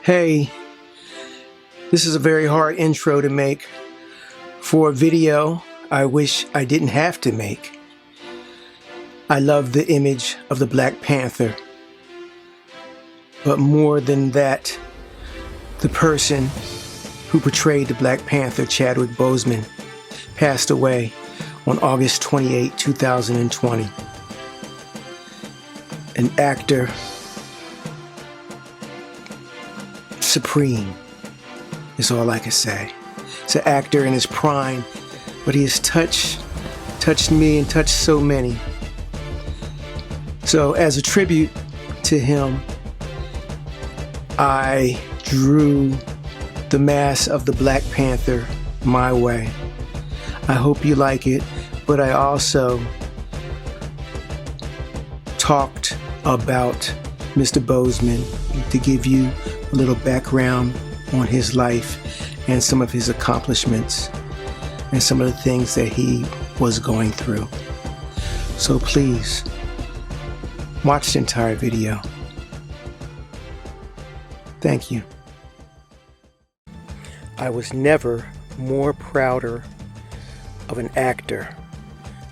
Hey, this is a very hard intro to make for a video I wish I didn't have to make. I love the image of the Black Panther, but more than that, the person who portrayed the Black Panther, Chadwick Boseman, passed away on August 28, 2020. An actor supreme is all I can say. It's an actor in his prime, but he has touched me and touched so many. So as a tribute to him, I drew the mask of the Black Panther my way. I hope you like it, but I also talked about Mr. Boseman to give you a little background on his life and some of his accomplishments and some of the things that he was going through. So please watch the entire video. Thank you. I was never more prouder of an actor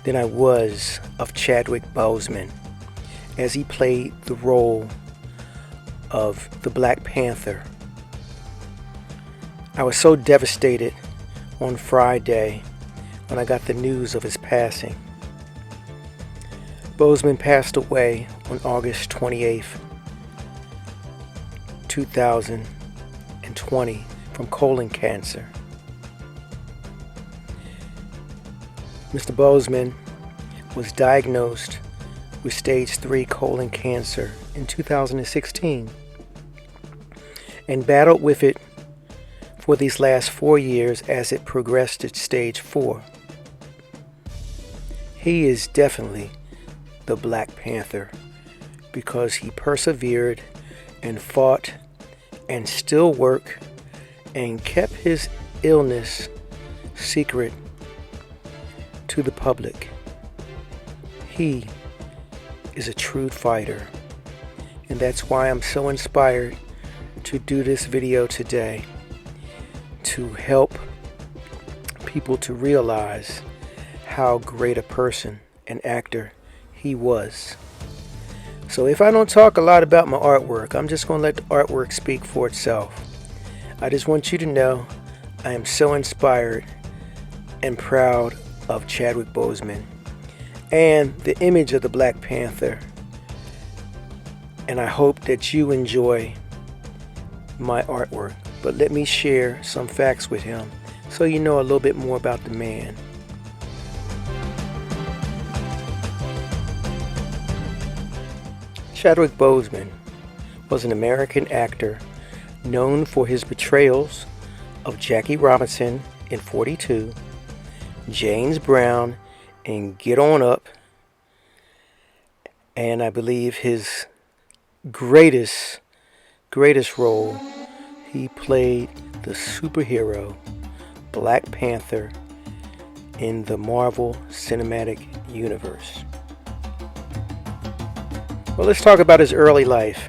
than I was of Chadwick Boseman as he played the role of the Black Panther. I was so devastated on Friday when I got the news of his passing. Boseman passed away on August 28th, 2020 from colon cancer. Mr. Boseman was diagnosed with stage 3 colon cancer in 2016 and battled with it for these last 4 years as it progressed to stage 4. He is definitely the Black Panther because he persevered and fought and still worked and kept his illness secret to the public. He is a true fighter, and that's why I'm so inspired to do this video today, to help people to realize how great a person and actor he was. So if I don't talk a lot about my artwork, I'm just going to let the artwork speak for itself. I just want you to know I am so inspired and proud of Chadwick Boseman and the image of the Black Panther. And I hope that you enjoy my artwork. But let me share some facts with him so you know a little bit more about the man. Chadwick Boseman was an American actor known for his portrayals of Jackie Robinson in 42, James Brown in Get On Up, and I believe his greatest role, he played the superhero Black Panther in the Marvel Cinematic Universe. Well, let's talk about his early life.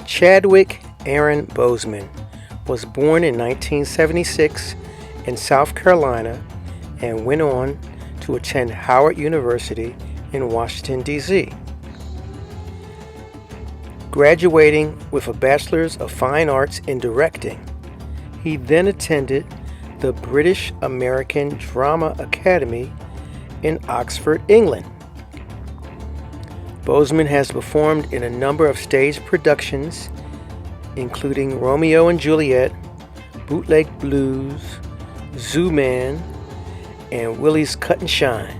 Chadwick Aaron Boseman was born in 1976 in South Carolina and went on to attend Howard University in Washington, D.C. Graduating with a Bachelor's of Fine Arts in Directing, he then attended the British American Drama Academy in Oxford, England. Boseman has performed in a number of stage productions, including Romeo and Juliet, Bootleg Blues, Zoo Man, and Willie's Cut and Shine.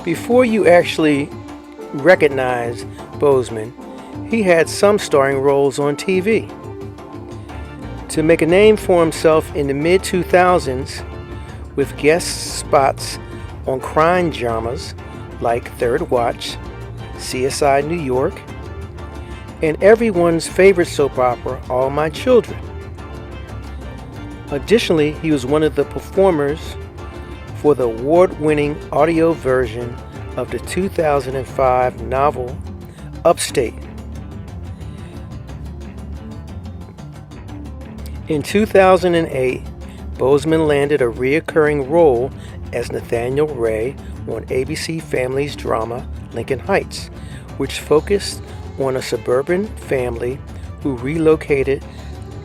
Before you actually recognize Boseman, he had some starring roles on TV. To make a name for himself in the mid-2000s with guest spots on crime dramas like Third Watch, CSI New York, and everyone's favorite soap opera, All My Children. Additionally, he was one of the performers for the award-winning audio version of the 2005 novel upstate. In 2008, Boseman landed a recurring role as Nathaniel Ray on ABC Family's drama Lincoln Heights, which focused on a suburban family who relocated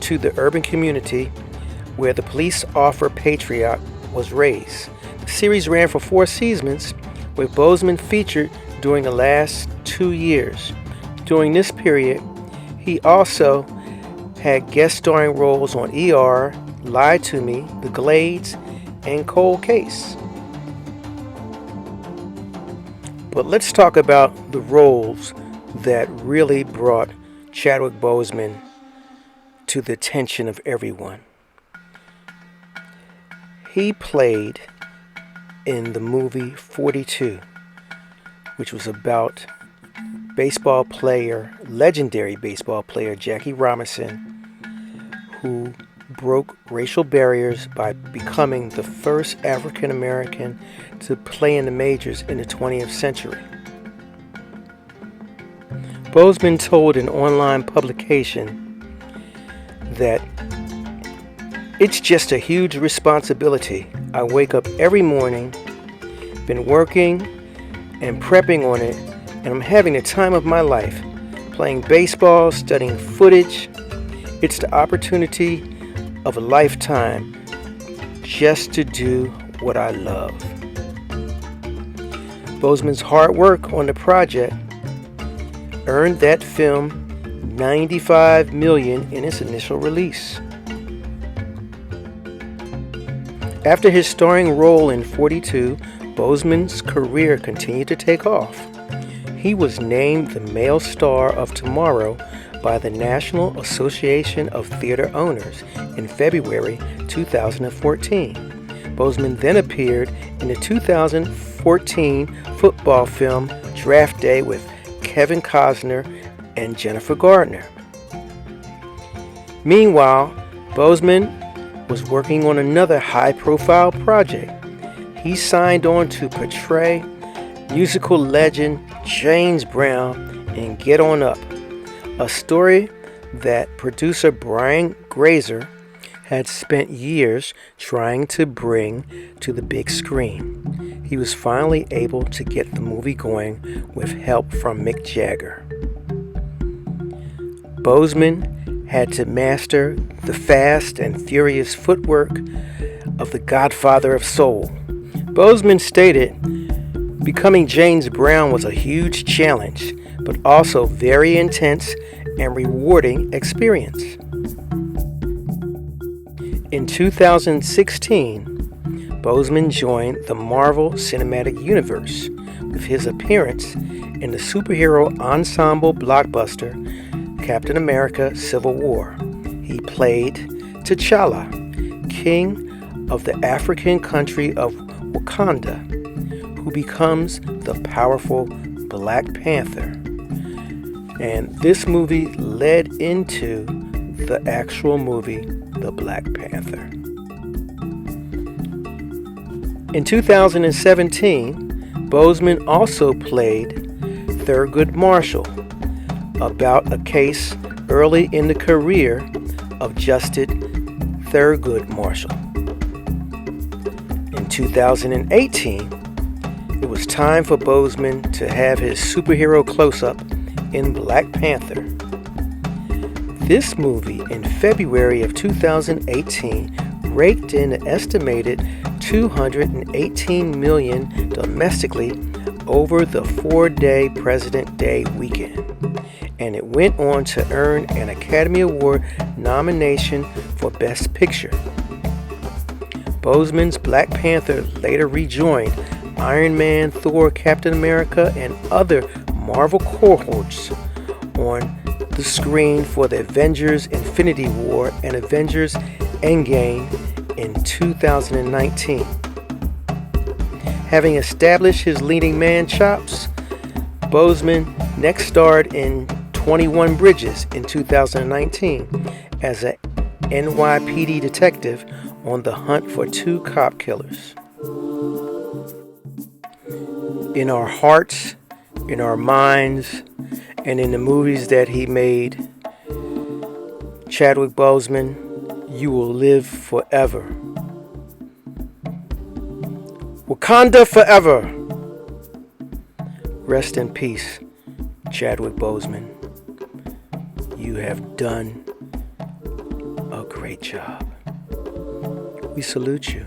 to the urban community where the police officer patriarch was raised. The series ran for 4 seasons, with Boseman featured during the last 2 years. During this period, he also had guest starring roles on ER, Lie to Me, The Glades, and Cold Case. But let's talk about the roles that really brought Chadwick Boseman to the attention of everyone. He played in the movie 42, which was about legendary baseball player Jackie Robinson, who broke racial barriers by becoming the first African American to play in the majors in the 20th century. Boseman told an online publication that it's just a huge responsibility. I wake up every morning, been working and prepping on it, and I'm having the time of my life, playing baseball, studying footage. It's the opportunity of a lifetime just to do what I love. Boseman's hard work on the project earned that film $95 million in its initial release. After his starring role in 42, Boseman's career continued to take off. He was named the Male Star of Tomorrow by the National Association of Theater Owners in February 2014. Boseman then appeared in the 2014 football film Draft Day with Kevin Costner and Jennifer Gardner. Meanwhile, Boseman was working on another high-profile project. He signed on to portray musical legend James Brown in Get On Up, a story that producer Brian Grazer had spent years trying to bring to the big screen. He was finally able to get the movie going with help from Mick Jagger. Boseman had to master the fast and furious footwork of the Godfather of Soul. Boseman stated, "Becoming James Brown was a huge challenge, but also very intense and rewarding experience." In 2016, Boseman joined the Marvel Cinematic Universe with his appearance in the superhero ensemble blockbuster Captain America: Civil War. He played T'Challa, king of the African country of Wakanda, who becomes the powerful Black Panther. And this movie led into the actual movie, The Black Panther. In 2017, Boseman also played Thurgood Marshall, about a case early in the career of Justice Thurgood Marshall. In 2018, it was time for Boseman to have his superhero close-up in Black Panther. This movie in February of 2018 raked in an estimated $218 million domestically over the 4-day President's Day weekend, and it went on to earn an Academy Award nomination for Best Picture. Boseman's Black Panther later rejoined Iron Man, Thor, Captain America, and other Marvel cohorts on the screen for the Avengers Infinity War and Avengers Endgame in 2019. Having established his leading man chops, Boseman next starred in 21 Bridges in 2019 as an NYPD detective on the hunt for 2 cop killers. In our hearts, in our minds, And in the movies that he made, Chadwick Boseman, you will live forever. Wakanda forever. Rest in peace, Chadwick Boseman. You have done a great job. We salute you.